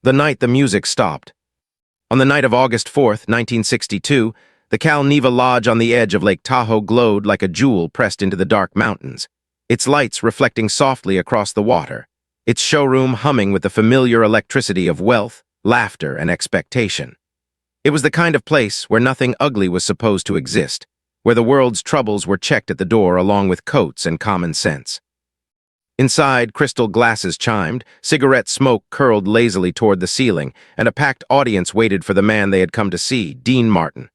The night the music stopped. On the night of August 4th, 1962, the Cal Neva Lodge on the edge of Lake Tahoe glowed like a jewel pressed into the dark mountains, its lights reflecting softly across the water, its showroom humming with the familiar electricity of wealth, laughter, and expectation. It was the kind of place where nothing ugly was supposed to exist, where the world's troubles were checked at the door along with coats and common sense. Inside, crystal glasses chimed, cigarette smoke curled lazily toward the ceiling, and a packed audience waited for the man they had come to see, Dean Martin.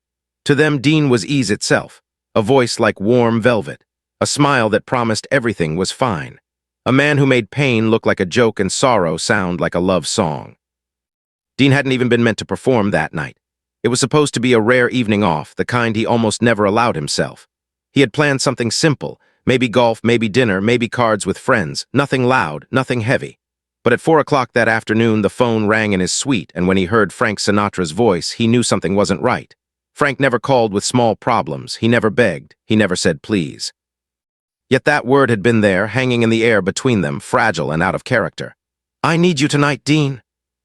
To them, Dean was ease itself, a voice like warm velvet, a smile that promised everything was fine, a man who made pain look like a joke and sorrow sound like a love song. Dean hadn't even been meant to perform that night. It was supposed to be a rare evening off, the kind he almost never allowed himself. He had planned something simple, maybe golf, maybe dinner, maybe cards with friends, nothing loud, nothing heavy. But at 4 o'clock that afternoon, the phone rang in his suite, and when he heard Frank Sinatra's voice, he knew something wasn't right. Frank never called with small problems, he never begged, he never said please. Yet that word had been there, hanging in the air between them, fragile and out of character. "I need you tonight, Dean."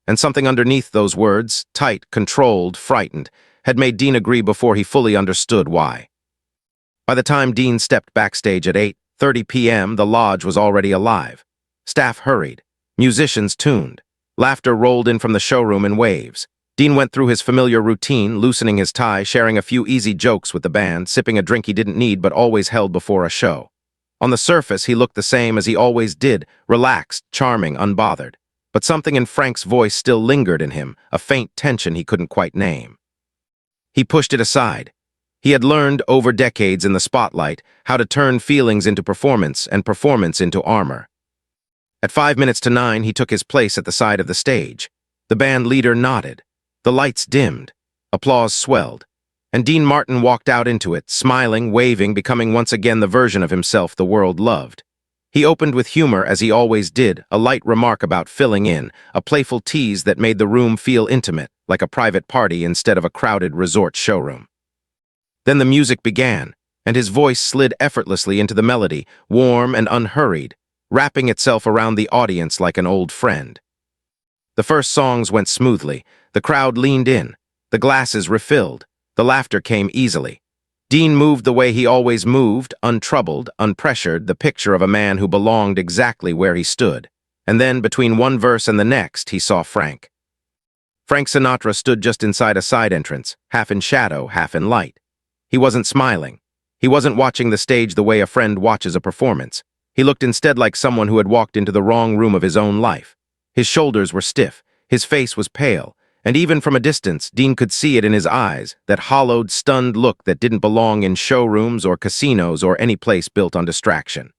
And something underneath those words, tight, controlled, frightened, had made Dean agree before he fully understood why. By the time Dean stepped backstage at 8:30 p.m., the lodge was already alive. Staff hurried. Musicians tuned. Laughter rolled in from the showroom in waves. Dean went through his familiar routine, loosening his tie, sharing a few easy jokes with the band, sipping a drink he didn't need but always held before a show. On the surface, he looked the same as he always did, relaxed, charming, unbothered. But something in Frank's voice still lingered in him, a faint tension he couldn't quite name. He pushed it aside. He had learned, over decades in the spotlight, how to turn feelings into performance and performance into armor. At 9:05, he took his place at the side of the stage. The band leader nodded. The lights dimmed. Applause swelled. And Dean Martin walked out into it, smiling, waving, becoming once again the version of himself the world loved. He opened with humor, as he always did, a light remark about filling in, a playful tease that made the room feel intimate, like a private party instead of a crowded resort showroom. Then the music began, and his voice slid effortlessly into the melody, warm and unhurried, wrapping itself around the audience like an old friend. The first songs went smoothly, the crowd leaned in, the glasses refilled, the laughter came easily. Dean moved the way he always moved, untroubled, unpressured, the picture of a man who belonged exactly where he stood. And then, between one verse and the next, he saw Frank. Frank Sinatra stood just inside a side entrance, half in shadow, half in light. He wasn't smiling. He wasn't watching the stage the way a friend watches a performance. He looked instead like someone who had walked into the wrong room of his own life. His shoulders were stiff, his face was pale, and even from a distance, Dean could see it in his eyes, that hollowed, stunned look that didn't belong in showrooms or casinos or any place built on distraction.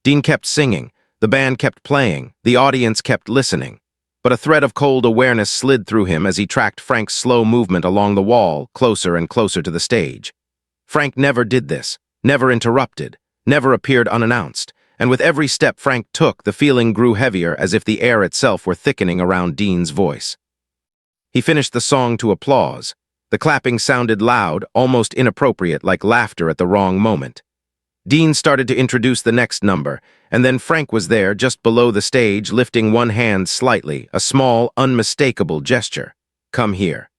Dean kept singing, the band kept playing, the audience kept listening. But a thread of cold awareness slid through him as he tracked Frank's slow movement along the wall, closer and closer to the stage. Frank never did this, never interrupted, never appeared unannounced, and with every step Frank took, the feeling grew heavier, as if the air itself were thickening around Dean's voice. He finished the song to applause. The clapping sounded loud, almost inappropriate, like laughter at the wrong moment. Dean started to introduce the next number, and then Frank was there, just below the stage, lifting one hand slightly, a small, unmistakable gesture. "Come here."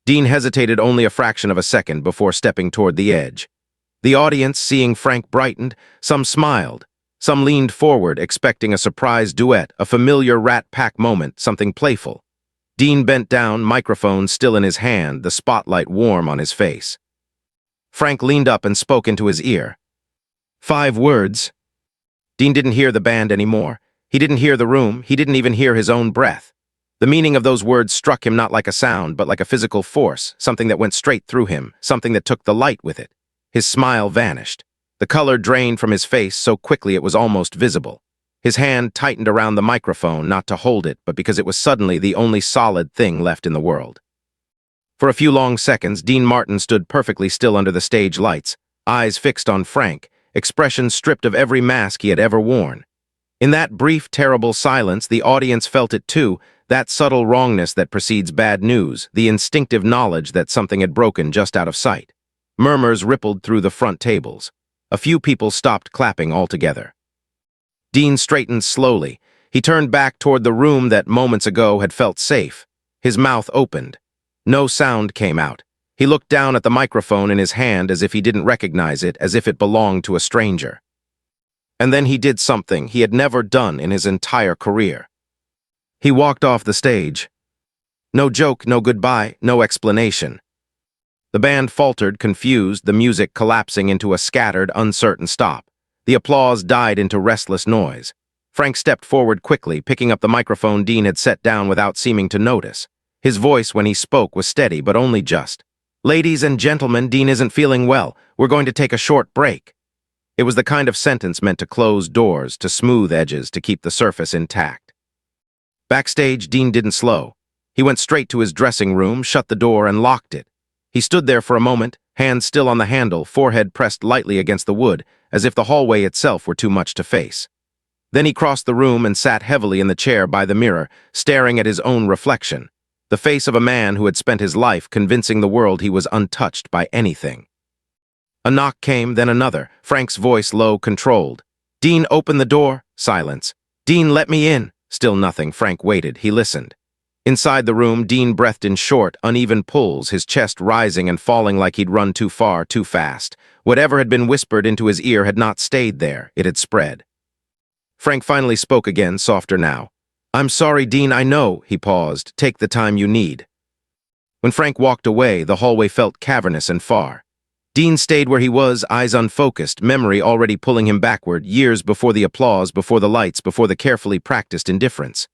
Dean hesitated only a fraction of a second before stepping toward the edge. The audience, seeing Frank, brightened. Some smiled. Some leaned forward, expecting a surprise duet, a familiar Rat Pack moment, something playful. Dean bent down, microphone still in his hand, the spotlight warm on his face. Frank leaned up and spoke into his ear. 5 words. Dean didn't hear the band anymore. He didn't hear the room. He didn't even hear his own breath. The meaning of those words struck him not like a sound, but like a physical force, something that went straight through him, something that took the light with it. His smile vanished. The color drained from his face so quickly it was almost visible. His hand tightened around the microphone, not to hold it, but because it was suddenly the only solid thing left in the world. For a few long seconds, Dean Martin stood perfectly still under the stage lights, eyes fixed on Frank, expression stripped of every mask he had ever worn. In that brief, terrible silence, the audience felt it too, that subtle wrongness that precedes bad news, the instinctive knowledge that something had broken just out of sight. Murmurs rippled through the front tables. A few people stopped clapping altogether. Dean straightened slowly, He turned back toward the room that moments ago had felt safe. His mouth opened. No sound came out. He looked down at the microphone in his hand as if he didn't recognize it, as if it belonged to a stranger. And then he did something he had never done in his entire career. He walked off the stage. No joke, no goodbye, no explanation. The band faltered, confused, the music collapsing into a scattered, uncertain stop. The applause died into restless noise. Frank stepped forward quickly, picking up the microphone Dean had set down without seeming to notice. His voice, when he spoke, was steady, but only just. "Ladies and gentlemen, Dean isn't feeling well. We're going to take a short break." It was the kind of sentence meant to close doors, to smooth edges, to keep the surface intact. Backstage, Dean didn't slow. He went straight to his dressing room, shut the door, and locked it. He stood there for a moment, hands still on the handle, forehead pressed lightly against the wood, as if the hallway itself were too much to face. Then he crossed the room and sat heavily in the chair by the mirror, staring at his own reflection, the face of a man who had spent his life convincing the world he was untouched by anything. A knock came, then another, Frank's voice low, controlled. "Dean, open the door." Silence. "Dean, let me in." Still nothing. Frank waited. He listened. Inside the room, Dean breathed in short, uneven pulls, his chest rising and falling like he'd run too far, too fast. Whatever had been whispered into his ear had not stayed there. It had spread. Frank finally spoke again, softer now. "I'm sorry, Dean, I know." He paused. "Take the time you need." When Frank walked away, the hallway felt cavernous and far. Dean stayed where he was, eyes unfocused, memory already pulling him backward, years before the applause, before the lights, before the carefully practiced indifference.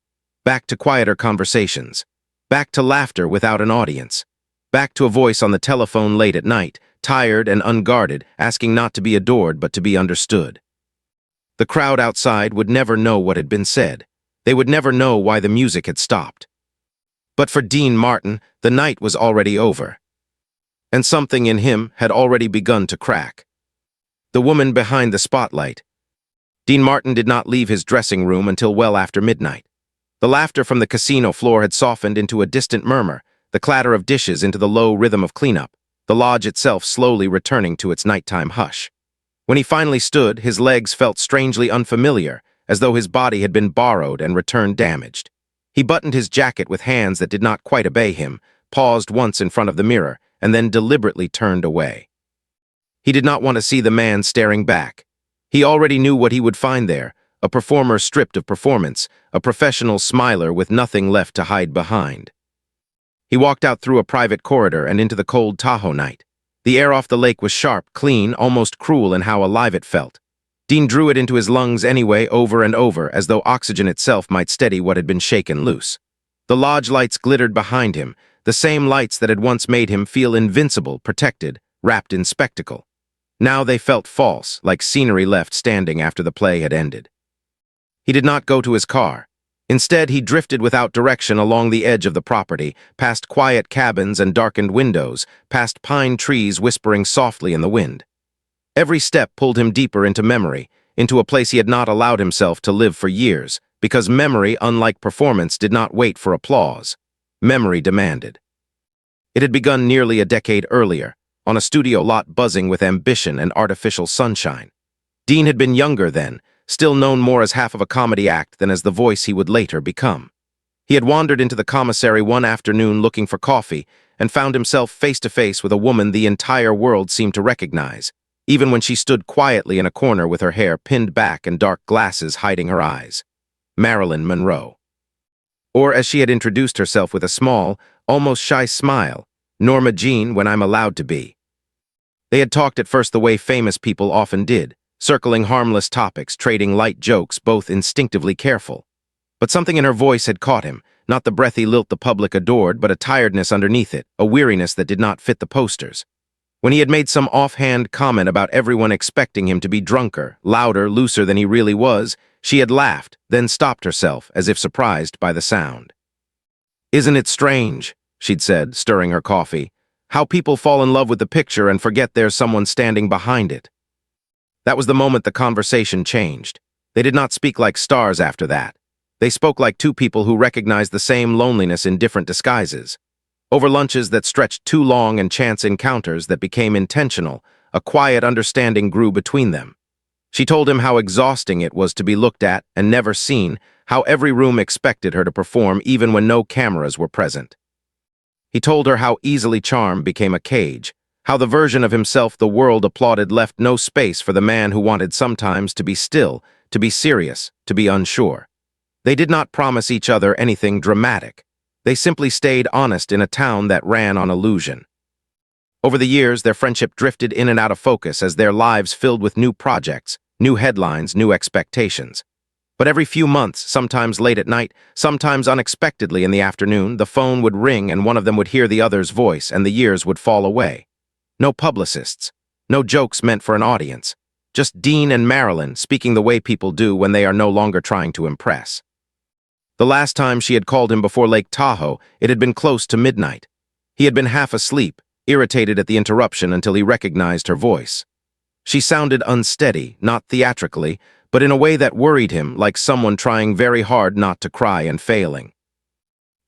Back to quieter conversations. Back to laughter without an audience. Back to a voice on the telephone late at night, tired and unguarded, asking not to be adored but to be understood. The crowd outside would never know what had been said. They would never know why the music had stopped. But for Dean Martin, the night was already over. And something in him had already begun to crack. The woman behind the spotlight. Dean Martin did not leave his dressing room until well after midnight. The laughter from the casino floor had softened into a distant murmur, the clatter of dishes into the low rhythm of cleanup, the lodge itself slowly returning to its nighttime hush. When he finally stood, his legs felt strangely unfamiliar, as though his body had been borrowed and returned damaged. He buttoned his jacket with hands that did not quite obey him, paused once in front of the mirror, and then deliberately turned away. He did not want to see the man staring back. He already knew what he would find there, a performer stripped of performance, a professional smiler with nothing left to hide behind. He walked out through a private corridor and into the cold Tahoe night. The air off the lake was sharp, clean, almost cruel in how alive it felt. Dean drew it into his lungs anyway, over and over, as though oxygen itself might steady what had been shaken loose. The lodge lights glittered behind him, the same lights that had once made him feel invincible, protected, wrapped in spectacle. Now they felt false, like scenery left standing after the play had ended. He did not go to his car. Instead, he drifted without direction along the edge of the property, past quiet cabins and darkened windows, past pine trees whispering softly in the wind. Every step pulled him deeper into memory, into a place he had not allowed himself to live for years, because memory, unlike performance, did not wait for applause. Memory demanded. It had begun nearly a decade earlier, on a studio lot buzzing with ambition and artificial sunshine. Dean had been younger then, still known more as half of a comedy act than as the voice he would later become. He had wandered into the commissary one afternoon looking for coffee and found himself face to face with a woman the entire world seemed to recognize, even when she stood quietly in a corner with her hair pinned back and dark glasses hiding her eyes. Marilyn Monroe. Or, as she had introduced herself with a small, almost shy smile, Norma Jean when I'm allowed to be. They had talked at first the way famous people often did, circling harmless topics, trading light jokes, both instinctively careful. But something in her voice had caught him, not the breathy lilt the public adored, but a tiredness underneath it, a weariness that did not fit the posters. When he had made some offhand comment about everyone expecting him to be drunker, louder, looser than he really was, she had laughed, then stopped herself, as if surprised by the sound. "Isn't it strange," she'd said, stirring her coffee, "how people fall in love with the picture and forget there's someone standing behind it?" That was the moment the conversation changed. They did not speak like stars after that. They spoke like two people who recognized the same loneliness in different disguises. Over lunches that stretched too long and chance encounters that became intentional, a quiet understanding grew between them. She told him how exhausting it was to be looked at and never seen, how every room expected her to perform even when no cameras were present. He told her how easily charm became a cage, how the version of himself the world applauded left no space for the man who wanted sometimes to be still, to be serious, to be unsure. They did not promise each other anything dramatic. They simply stayed honest in a town that ran on illusion. Over the years, their friendship drifted in and out of focus as their lives filled with new projects, new headlines, new expectations. But every few months, sometimes late at night, sometimes unexpectedly in the afternoon, the phone would ring and one of them would hear the other's voice and the years would fall away. No publicists, no jokes meant for an audience, just Dean and Marilyn speaking the way people do when they are no longer trying to impress. The last time she had called him before Lake Tahoe, it had been close to midnight. He had been half asleep, irritated at the interruption until he recognized her voice. She sounded unsteady, not theatrically, but in a way that worried him, like someone trying very hard not to cry and failing.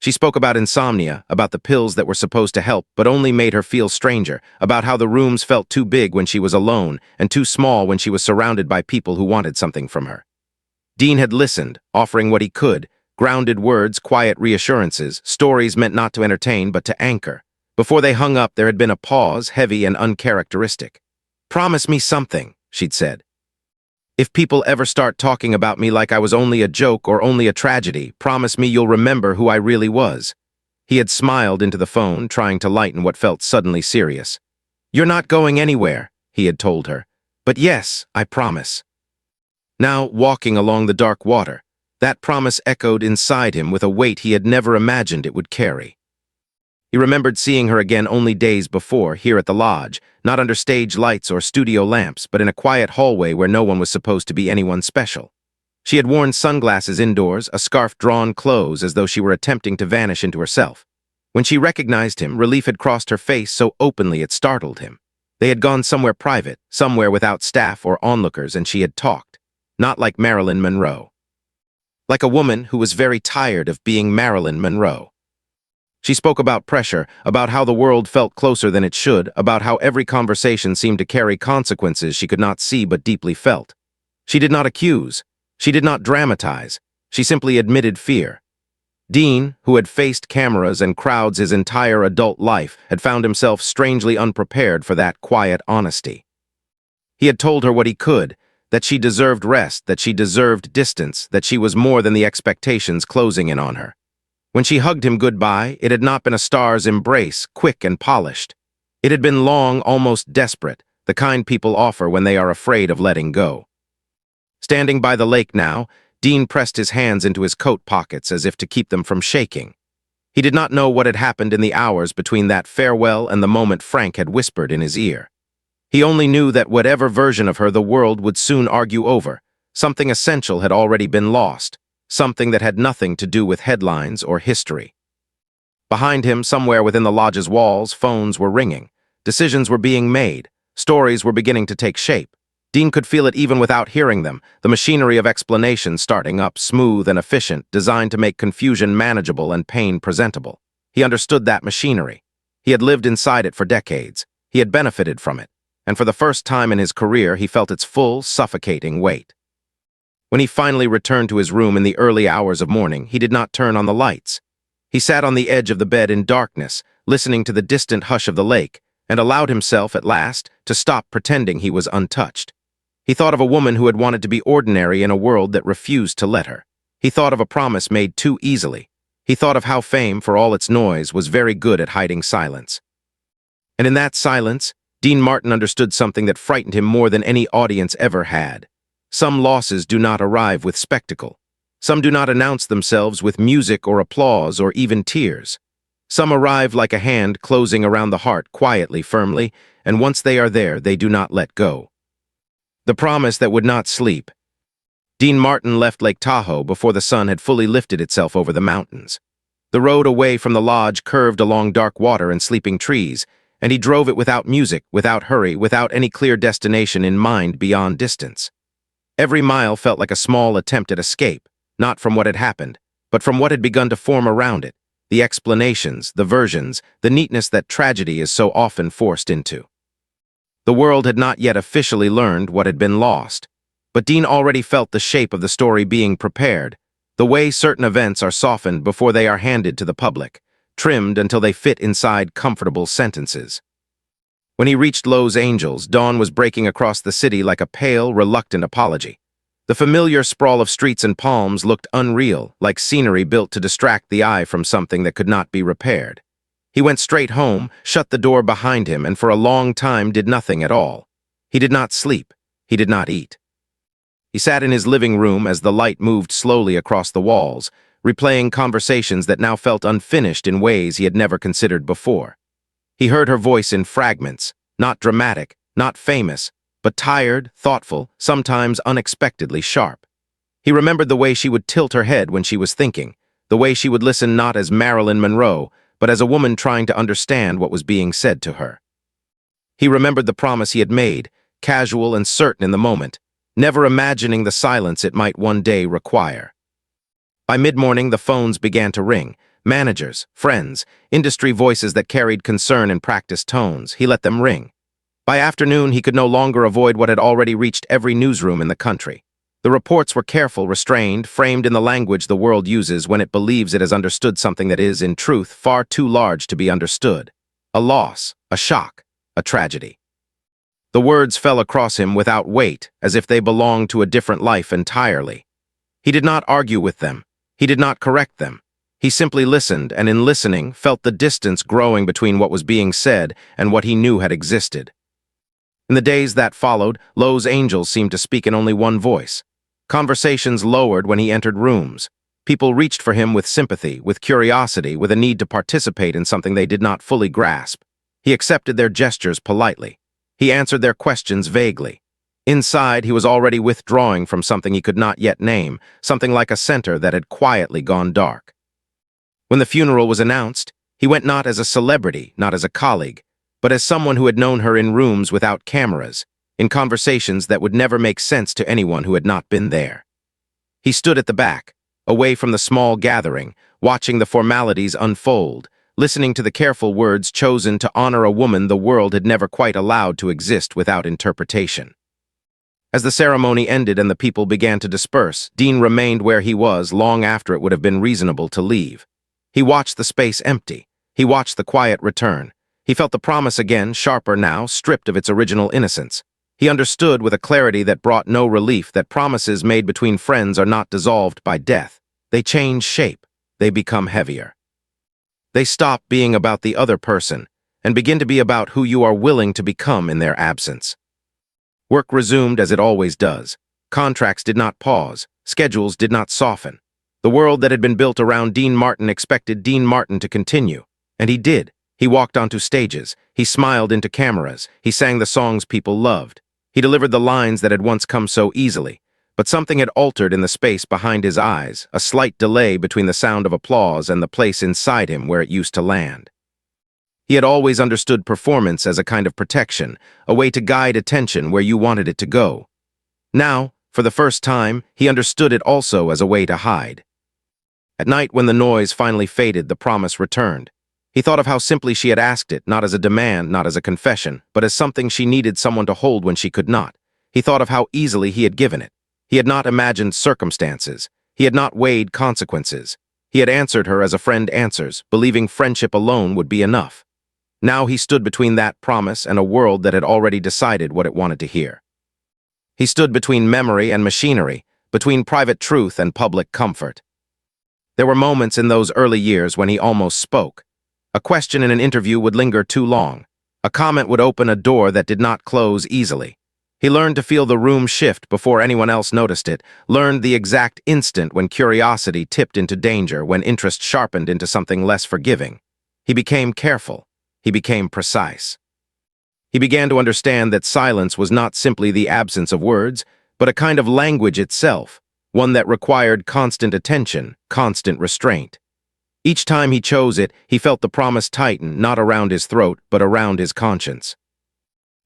She spoke about insomnia, about the pills that were supposed to help but only made her feel stranger, about how the rooms felt too big when she was alone and too small when she was surrounded by people who wanted something from her. Dean had listened, offering what he could, grounded words, quiet reassurances, stories meant not to entertain but to anchor. Before they hung up, there had been a pause, heavy and uncharacteristic. "Promise me something," she'd said. "If people ever start talking about me like I was only a joke or only a tragedy, promise me you'll remember who I really was." He had smiled into the phone, trying to lighten what felt suddenly serious. "You're not going anywhere," he had told her. "But yes, I promise." Now, walking along the dark water, that promise echoed inside him with a weight he had never imagined it would carry. He remembered seeing her again only days before, here at the lodge, not under stage lights or studio lamps, but in a quiet hallway where no one was supposed to be anyone special. She had worn sunglasses indoors, a scarf drawn close as though she were attempting to vanish into herself. When she recognized him, relief had crossed her face so openly it startled him. They had gone somewhere private, somewhere without staff or onlookers, and she had talked. Not like Marilyn Monroe. Like a woman who was very tired of being Marilyn Monroe. She spoke about pressure, about how the world felt closer than it should, about how every conversation seemed to carry consequences she could not see but deeply felt. She did not accuse. She did not dramatize. She simply admitted fear. Dean, who had faced cameras and crowds his entire adult life, had found himself strangely unprepared for that quiet honesty. He had told her what he could, that she deserved rest, that she deserved distance, that she was more than the expectations closing in on her. When she hugged him goodbye, it had not been a star's embrace, quick and polished. It had been long, almost desperate, the kind people offer when they are afraid of letting go. Standing by the lake now, Dean pressed his hands into his coat pockets as if to keep them from shaking. He did not know what had happened in the hours between that farewell and the moment Frank had whispered in his ear. He only knew that whatever version of her the world would soon argue over, something essential had already been lost. Something that had nothing to do with headlines or history. Behind him, somewhere within the lodge's walls, phones were ringing. Decisions were being made. Stories were beginning to take shape. Dean could feel it even without hearing them, the machinery of explanation starting up, smooth and efficient, designed to make confusion manageable and pain presentable. He understood that machinery. He had lived inside it for decades. He had benefited from it. And for the first time in his career, he felt its full, suffocating weight. When he finally returned to his room in the early hours of morning, he did not turn on the lights. He sat on the edge of the bed in darkness, listening to the distant hush of the lake, and allowed himself, at last, to stop pretending he was untouched. He thought of a woman who had wanted to be ordinary in a world that refused to let her. He thought of a promise made too easily. He thought of how fame, for all its noise, was very good at hiding silence. And in that silence, Dean Martin understood something that frightened him more than any audience ever had. Some losses do not arrive with spectacle. Some do not announce themselves with music or applause or even tears. Some arrive like a hand closing around the heart quietly, firmly, and once they are there, they do not let go. The promise that would not sleep. Dean Martin left Lake Tahoe before the sun had fully lifted itself over the mountains. The road away from the lodge curved along dark water and sleeping trees, and he drove it without music, without hurry, without any clear destination in mind beyond distance. Every mile felt like a small attempt at escape, not from what had happened, but from what had begun to form around it, the explanations, the versions, the neatness that tragedy is so often forced into. The world had not yet officially learned what had been lost, but Dean already felt the shape of the story being prepared, The way certain events are softened before they are handed to the public, trimmed until they fit inside comfortable sentences. When he reached Los Angeles, dawn was breaking across the city like a pale, reluctant apology. The familiar sprawl of streets and palms looked unreal, like scenery built to distract the eye from something that could not be repaired. He went straight home, shut the door behind him, and for a long time did nothing at all. He did not sleep. He did not eat. He sat in his living room as the light moved slowly across the walls, replaying conversations that now felt unfinished in ways he had never considered before. He heard her voice in fragments, not dramatic, not famous, but tired, thoughtful, sometimes unexpectedly sharp. He remembered the way she would tilt her head when she was thinking, the way she would listen not as Marilyn Monroe, but as a woman trying to understand what was being said to her. He remembered the promise he had made, casual and certain in the moment, never imagining the silence it might one day require. By mid-morning, the phones began to ring. Managers, friends, industry voices that carried concern in practiced tones. He let them ring. By afternoon, he could no longer avoid what had already reached every newsroom in the country. The reports were careful, restrained, framed in the language the world uses when it believes it has understood something that is, in truth, far too large to be understood. A loss, a shock, a tragedy. The words fell across him without weight, as if they belonged to a different life entirely. He did not argue with them. He did not correct them. He simply listened, and in listening, felt the distance growing between what was being said and what he knew had existed. In the days that followed, Los Angeles seemed to speak in only one voice. Conversations lowered when he entered rooms. People reached for him with sympathy, with curiosity, with a need to participate in something they did not fully grasp. He accepted their gestures politely. He answered their questions vaguely. Inside, he was already withdrawing from something he could not yet name, something like a center that had quietly gone dark. When the funeral was announced, he went not as a celebrity, not as a colleague, but as someone who had known her in rooms without cameras, in conversations that would never make sense to anyone who had not been there. He stood at the back, away from the small gathering, watching the formalities unfold, listening to the careful words chosen to honor a woman the world had never quite allowed to exist without interpretation. As the ceremony ended and the people began to disperse, Dean remained where he was long after it would have been reasonable to leave. He watched the space empty. He watched the quiet return. He felt the promise again, sharper now, stripped of its original innocence. He understood with a clarity that brought no relief that promises made between friends are not dissolved by death. They change shape. They become heavier. They stop being about the other person and begin to be about who you are willing to become in their absence. Work resumed as it always does. Contracts did not pause. Schedules did not soften. The world that had been built around Dean Martin expected Dean Martin to continue. And he did. He walked onto stages. He smiled into cameras. He sang the songs people loved. He delivered the lines that had once come so easily. But something had altered in the space behind his eyes, a slight delay between the sound of applause and the place inside him where it used to land. He had always understood performance as a kind of protection, a way to guide attention where you wanted it to go. Now, for the first time, he understood it also as a way to hide. At night, when the noise finally faded, the promise returned. He thought of how simply she had asked it, not as a demand, not as a confession, but as something she needed someone to hold when she could not. He thought of how easily he had given it. He had not imagined circumstances. He had not weighed consequences. He had answered her as a friend answers, believing friendship alone would be enough. Now he stood between that promise and a world that had already decided what it wanted to hear. He stood between memory and machinery, between private truth and public comfort. There were moments in those early years when he almost spoke. A question in an interview would linger too long. A comment would open a door that did not close easily. He learned to feel the room shift before anyone else noticed it, learned the exact instant when curiosity tipped into danger, when interest sharpened into something less forgiving. He became careful. He became precise. He began to understand that silence was not simply the absence of words, but a kind of language itself, one that required constant attention, constant restraint. Each time he chose it, he felt the promise tighten, not around his throat, but around his conscience.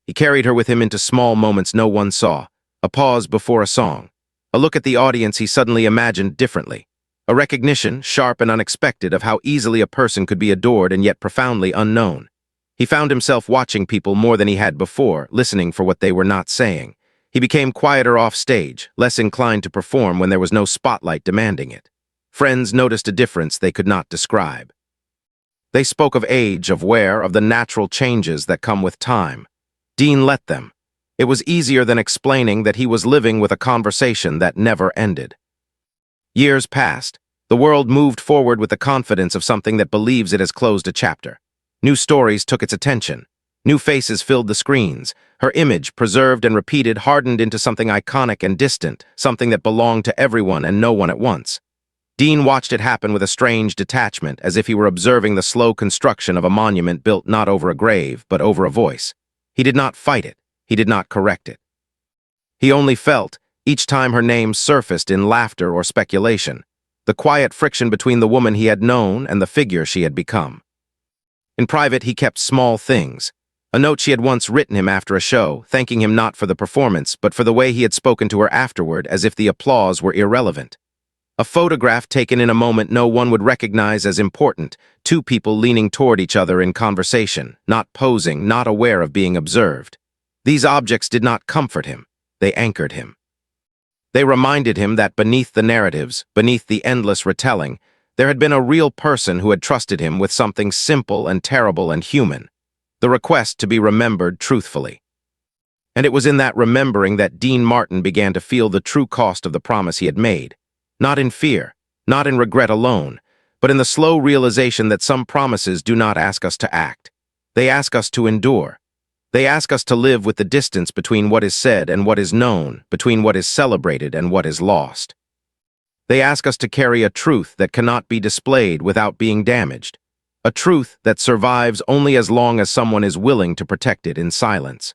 He carried her with him into small moments no one saw, a pause before a song, a look at the audience he suddenly imagined differently, a recognition, sharp and unexpected, of how easily a person could be adored and yet profoundly unknown. He found himself watching people more than he had before, listening for what they were not saying. He became quieter off stage, less inclined to perform when there was no spotlight demanding it. Friends noticed a difference they could not describe. They spoke of age, of wear, of the natural changes that come with time. Dean let them. It was easier than explaining that he was living with a conversation that never ended. Years passed. The world moved forward with the confidence of something that believes it has closed a chapter. New stories took its attention. New faces filled the screens. Her image, preserved and repeated, hardened into something iconic and distant, something that belonged to everyone and no one at once. Dean watched it happen with a strange detachment, as if he were observing the slow construction of a monument built not over a grave, but over a voice. He did not fight it. He did not correct it. He only felt, each time her name surfaced in laughter or speculation, the quiet friction between the woman he had known and the figure she had become. In private, he kept small things. A note she had once written him after a show, thanking him not for the performance, but for the way he had spoken to her afterward, as if the applause were irrelevant. A photograph taken in a moment no one would recognize as important, two people leaning toward each other in conversation, not posing, not aware of being observed. These objects did not comfort him. They anchored him. They reminded him that beneath the narratives, beneath the endless retelling, there had been a real person who had trusted him with something simple and terrible and human, the request to be remembered truthfully. And it was in that remembering that Dean Martin began to feel the true cost of the promise he had made. Not in fear, not in regret alone, but in the slow realization that some promises do not ask us to act. They ask us to endure. They ask us to live with the distance between what is said and what is known, between what is celebrated and what is lost. They ask us to carry a truth that cannot be displayed without being damaged, a truth that survives only as long as someone is willing to protect it in silence.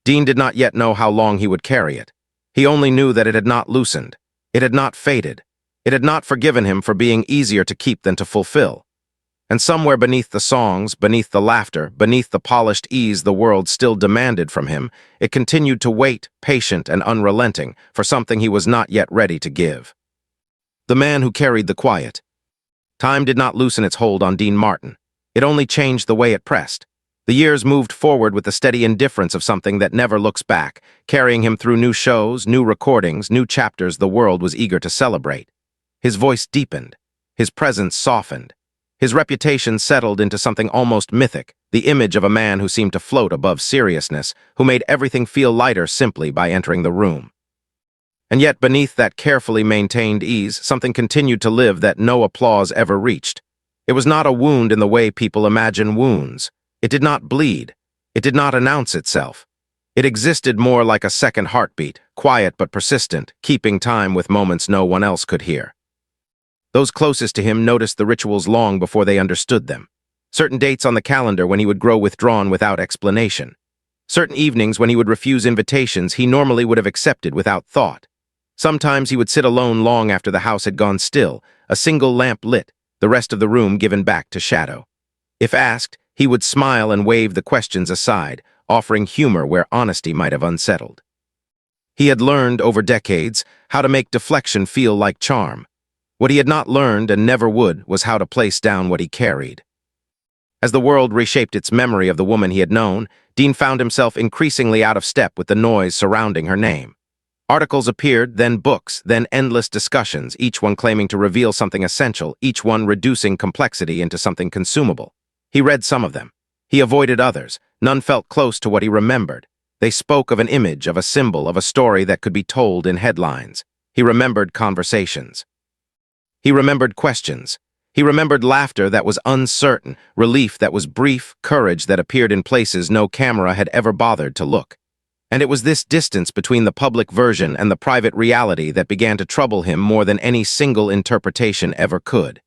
Dean did not yet know how long he would carry it. He only knew that it had not loosened. It had not faded. It had not forgiven him for being easier to keep than to fulfill. And somewhere beneath the songs, beneath the laughter, beneath the polished ease the world still demanded from him, it continued to wait, patient and unrelenting, for something he was not yet ready to give. The man who carried the quiet. Time did not loosen its hold on Dean Martin. It only changed the way it pressed. The years moved forward with the steady indifference of something that never looks back, carrying him through new shows, new recordings, new chapters the world was eager to celebrate. His voice deepened. His presence softened. His reputation settled into something almost mythic, the image of a man who seemed to float above seriousness, who made everything feel lighter simply by entering the room. And yet beneath that carefully maintained ease, something continued to live that no applause ever reached. It was not a wound in the way people imagine wounds. It did not bleed. It did not announce itself. It existed more like a second heartbeat, quiet but persistent, keeping time with moments no one else could hear. Those closest to him noticed the rituals long before they understood them. Certain dates on the calendar when he would grow withdrawn without explanation. Certain evenings when he would refuse invitations he normally would have accepted without thought. Sometimes he would sit alone long after the house had gone still, a single lamp lit, the rest of the room given back to shadow. If asked, he would smile and wave the questions aside, offering humor where honesty might have unsettled. He had learned over decades how to make deflection feel like charm. What he had not learned and never would was how to place down what he carried. As the world reshaped its memory of the woman he had known, Dean found himself increasingly out of step with the noise surrounding her name. Articles appeared, then books, then endless discussions, each one claiming to reveal something essential, each one reducing complexity into something consumable. He read some of them. He avoided others. None felt close to what he remembered. They spoke of an image, of a symbol, of a story that could be told in headlines. He remembered conversations. He remembered questions. He remembered laughter that was uncertain, relief that was brief, courage that appeared in places no camera had ever bothered to look. And it was this distance between the public version and the private reality that began to trouble him more than any single interpretation ever could.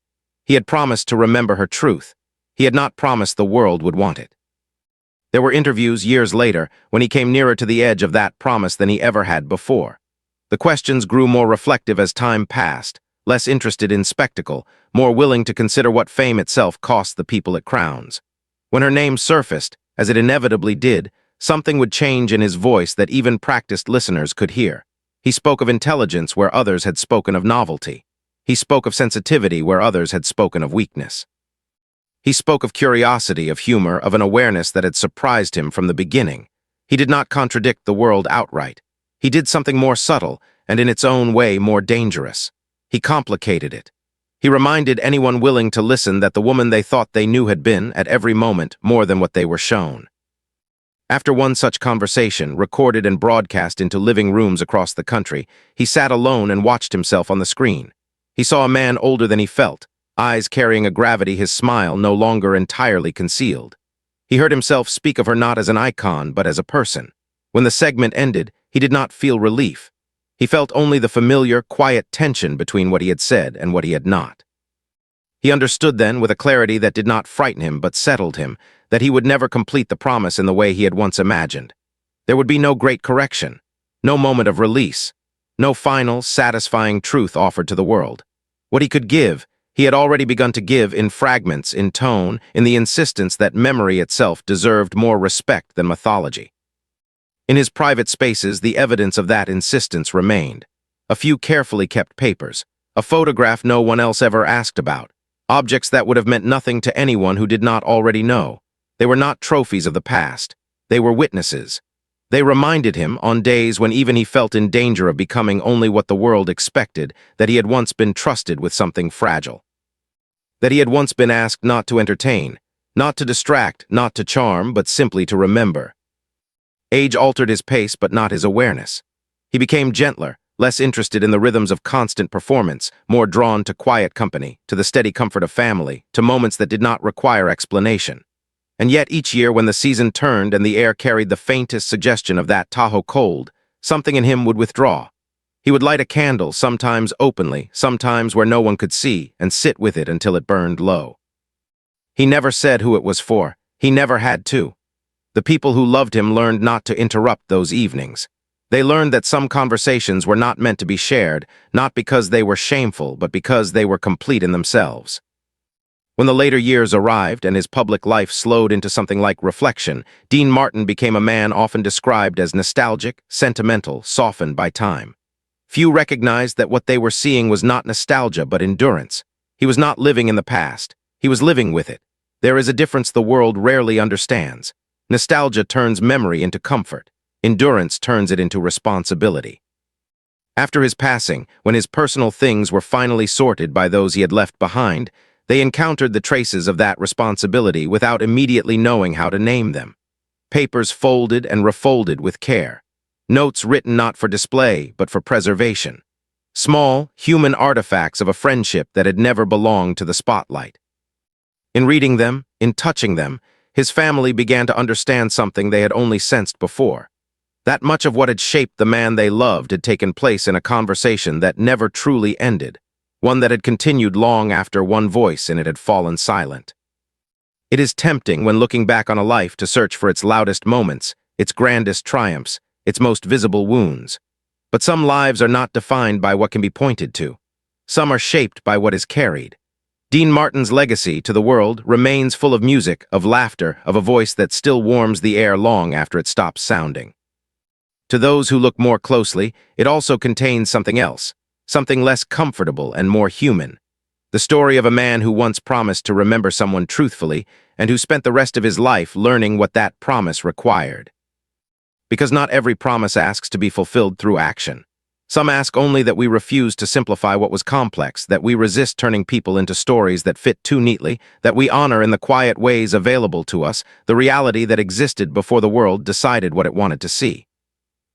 He had promised to remember her truth. He had not promised the world would want it. There were interviews years later when he came nearer to the edge of that promise than he ever had before. The questions grew more reflective as time passed, less interested in spectacle, more willing to consider what fame itself cost the people it crowns. When her name surfaced, as it inevitably did, something would change in his voice that even practiced listeners could hear. He spoke of intelligence where others had spoken of novelty. He spoke of sensitivity where others had spoken of weakness. He spoke of curiosity, of humor, of an awareness that had surprised him from the beginning. He did not contradict the world outright. He did something more subtle, and in its own way more dangerous. He complicated it. He reminded anyone willing to listen that the woman they thought they knew had been, at every moment, more than what they were shown. After one such conversation, recorded and broadcast into living rooms across the country, he sat alone and watched himself on the screen. He saw a man older than he felt, eyes carrying a gravity his smile no longer entirely concealed. He heard himself speak of her not as an icon, but as a person. When the segment ended, he did not feel relief. He felt only the familiar, quiet tension between what he had said and what he had not. He understood then, with a clarity that did not frighten him but settled him, that he would never complete the promise in the way he had once imagined. There would be no great correction, no moment of release, no final, satisfying truth offered to the world. What he could give, he had already begun to give in fragments, in tone, in the insistence that memory itself deserved more respect than mythology. In his private spaces, the evidence of that insistence remained. A few carefully kept papers, a photograph no one else ever asked about, objects that would have meant nothing to anyone who did not already know. They were not trophies of the past. They were witnesses. They reminded him, on days when even he felt in danger of becoming only what the world expected, that he had once been trusted with something fragile. That he had once been asked not to entertain, not to distract, not to charm, but simply to remember. Age altered his pace, but not his awareness. He became gentler, less interested in the rhythms of constant performance, more drawn to quiet company, to the steady comfort of family, to moments that did not require explanation. And yet each year when the season turned and the air carried the faintest suggestion of that Tahoe cold, something in him would withdraw. He would light a candle, sometimes openly, sometimes where no one could see, and sit with it until it burned low. He never said who it was for. He never had to. The people who loved him learned not to interrupt those evenings. They learned that some conversations were not meant to be shared, not because they were shameful, but because they were complete in themselves. When the later years arrived and his public life slowed into something like reflection, Dean Martin became a man often described as nostalgic, sentimental, softened by time. Few recognized that what they were seeing was not nostalgia but endurance. He was not living in the past. He was living with it. There is a difference the world rarely understands. Nostalgia turns memory into comfort. Endurance turns it into responsibility. After his passing, when his personal things were finally sorted by those he had left behind, they encountered the traces of that responsibility without immediately knowing how to name them. Papers folded and refolded with care. Notes written not for display, but for preservation. Small, human artifacts of a friendship that had never belonged to the spotlight. In reading them, in touching them, his family began to understand something they had only sensed before. That much of what had shaped the man they loved had taken place in a conversation that never truly ended, one that had continued long after one voice in it had fallen silent. It is tempting, when looking back on a life, to search for its loudest moments, its grandest triumphs, its most visible wounds. But some lives are not defined by what can be pointed to. Some are shaped by what is carried. Dean Martin's legacy to the world remains full of music, of laughter, of a voice that still warms the air long after it stops sounding. To those who look more closely, it also contains something else, something less comfortable and more human. The story of a man who once promised to remember someone truthfully and who spent the rest of his life learning what that promise required. Because not every promise asks to be fulfilled through action. Some ask only that we refuse to simplify what was complex, that we resist turning people into stories that fit too neatly, that we honor in the quiet ways available to us the reality that existed before the world decided what it wanted to see.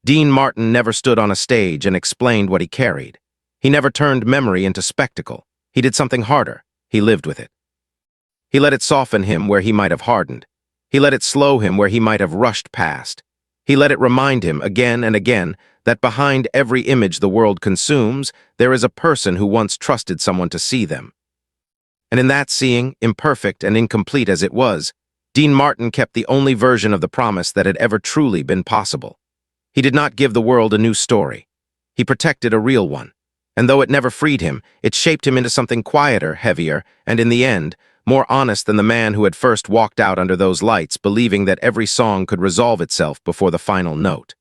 Dean Martin never stood on a stage and explained what he carried. He never turned memory into spectacle. He did something harder. He lived with it. He let it soften him where he might have hardened. He let it slow him where he might have rushed past. He let it remind him again and again that behind every image the world consumes, there is a person who once trusted someone to see them. And in that seeing, imperfect and incomplete as it was, Dean Martin kept the only version of the promise that had ever truly been possible. He did not give the world a new story. He protected a real one. And though it never freed him, it shaped him into something quieter, heavier, and in the end, more honest than the man who had first walked out under those lights, believing that every song could resolve itself before the final note.